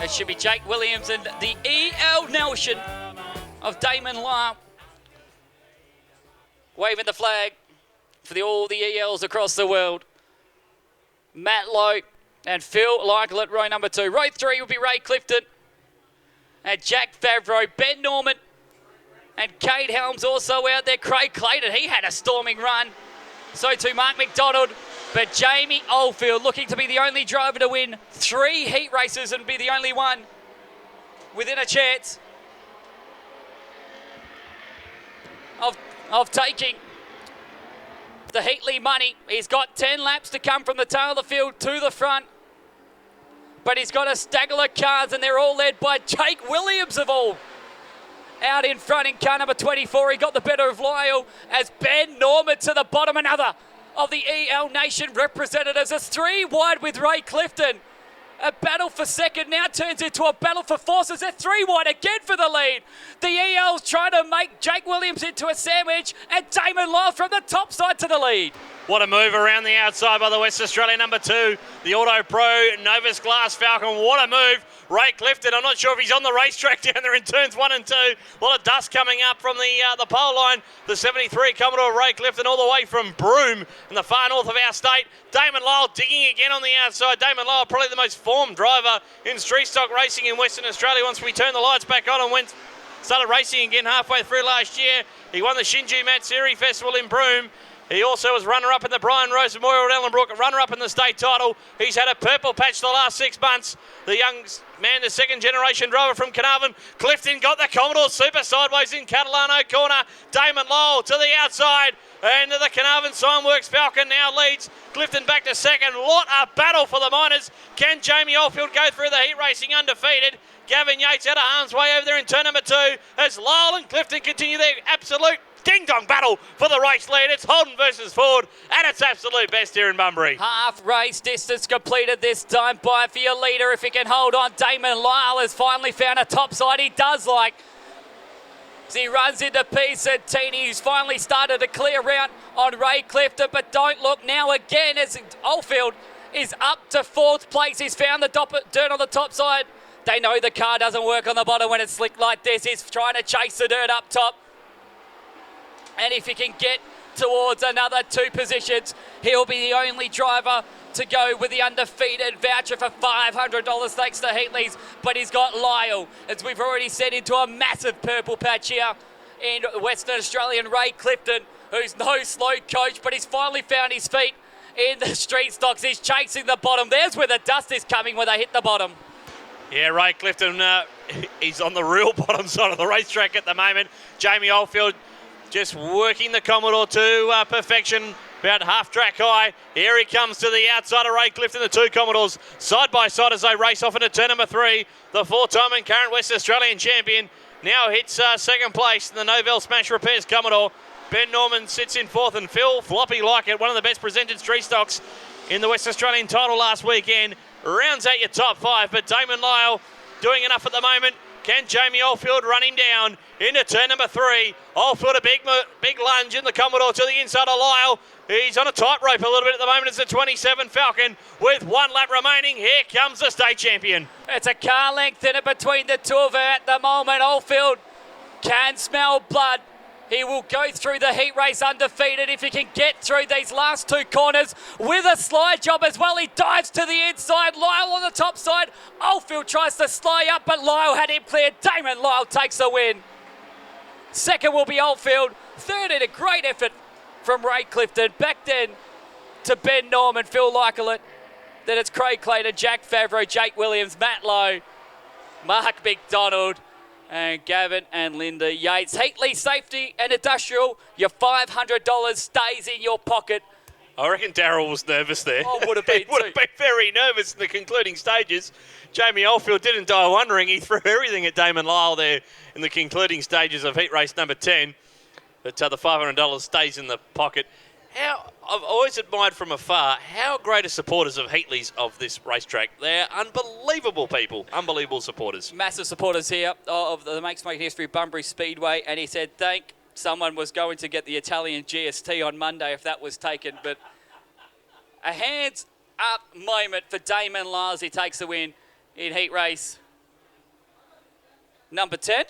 It should be Jake Williams and the EL Nation of Damon Lyle waving the flag for all the ELs across the world. Matt Lowe and Phil Lyclett, row number 2. Row 3 will be Ray Clifton and Jack Favreau. Ben Norman and Kate Helms also out there. Craig Clayton, he had a storming run. So too Mark McDonald. But Jamie Oldfield looking to be the only driver to win 3 heat races and be the only one within a chance of taking the Heatley money. He's got 10 laps to come from the tail of the field to the front. But he's got a stagger of cars, and they're all led by Jake Williams of all. Out in front in car number 24, he got the better of Lyle as Ben Norman to the bottom. Another of the EL Nation representatives. It's 3 wide with Ray Clifton. A battle for second now turns into a battle for forces. They're 3 wide again for the lead. The EL's trying to make Jake Williams into a sandwich, and Damon Lyle from the top side to the lead. What a move around the outside by the West Australian number 2, the Auto Pro Novus Glass Falcon. What a move. Ray Clifton, I'm not sure if he's on the racetrack down there in turns 1 and 2. A lot of dust coming up from the pole line. The 73 Commodore Ray Clifton all the way from Broome in the far north of our state. Damon Lyle digging again on the outside. Damon Lyle, probably the most formed driver in street stock racing in Western Australia once we turned the lights back on and started racing again halfway through last year. He won the Shinju Matsuri Festival in Broome. He also was runner-up in the Brian Rose Memorial at Ellenbrook, runner-up in the state title. He's had a purple patch the last 6 months. The young man, the second-generation driver from Carnarvon. Clifton got the Commodore Super sideways in Catalano corner. Damon Lyle to the outside. And the Carnarvon Signworks Falcon now leads. Clifton back to second. What a battle for the Miners. Can Jamie Oldfield go through the heat racing undefeated? Gavin Yates out of harm's way over there in turn number 2 as Lyle and Clifton continue their absolute ding-dong battle for the race lead. It's Holden versus Ford at its absolute best here in Bunbury. Half race distance completed this time by for your leader. If he can hold on, Damon Lyle has finally found a top side. He does like as he runs into P17. He's finally started to clear out on Ray Clifton, but don't look now again as Oldfield is up to 4th place. He's found the dirt on the top side. They know the car doesn't work on the bottom when it's slick like this. He's trying to chase the dirt up top. And if he can get towards another 2 positions, he'll be the only driver to go with the undefeated voucher for $500 thanks to Heatley's. But he's got Lyle, as we've already said, into a massive purple patch here in Western Australian. Ray Clifton, who's no slow coach, but he's finally found his feet in the street stocks. He's chasing the bottom. There's where the dust is coming when they hit the bottom. Yeah, Ray Clifton, he's on the real bottom side of the racetrack at the moment. Jamie Oldfield just working the Commodore to perfection, about half track high. Here he comes to the outside of Ray Clifton, the 2 Commodores side by side as they race off into turn number 3. The 4-time and current West Australian champion now hits second place in the Novell Smash Repairs Commodore. Ben Norman sits in 4th, and Phil Floppy Lycett, one of the best presented street stocks in the West Australian title last weekend, rounds out your top 5. But Damon Lyle doing enough at the moment. Can Jamie Oldfield run him down into turn number 3? Oldfield a big lunge in the Commodore to the inside of Lyle. He's on a tightrope a little bit at the moment. It's the 27 Falcon with 1 lap remaining. Here comes the state champion. It's a car length in it between the 2 of them at the moment. Oldfield can smell blood. He will go through the heat race undefeated if he can get through these last 2 corners with a slide job as well. He dives to the inside. Lyle on the top side. Oldfield tries to slide up, but Lyle had him cleared. Damon Lyle takes the win. Second will be Oldfield. Third in a great effort from Ray Clifton. Back then to Ben Norman, Phil Lyclett. Then it's Craig Clayton, Jack Favreau, Jake Williams, Matt Lowe, Mark McDonald, and Gavin and Linda Yates. Heatley Safety and Industrial, your $500 stays in your pocket. I reckon Darryl was nervous there. Oh, would have been He would have been very nervous in the concluding stages. Jamie Oldfield didn't die wondering. He threw everything at Damon Lyle there in the concluding stages of heat race number 10. But the $500 stays in the pocket. I've always admired from afar how great are supporters of Heatley's of this racetrack. They're unbelievable people, unbelievable supporters. Massive supporters here of the Makes Making History Bunbury Speedway, and he said someone was going to get the Italian GST on Monday if that was taken, but a hands up moment for Damon Lyle as he takes the win in heat race Number 10.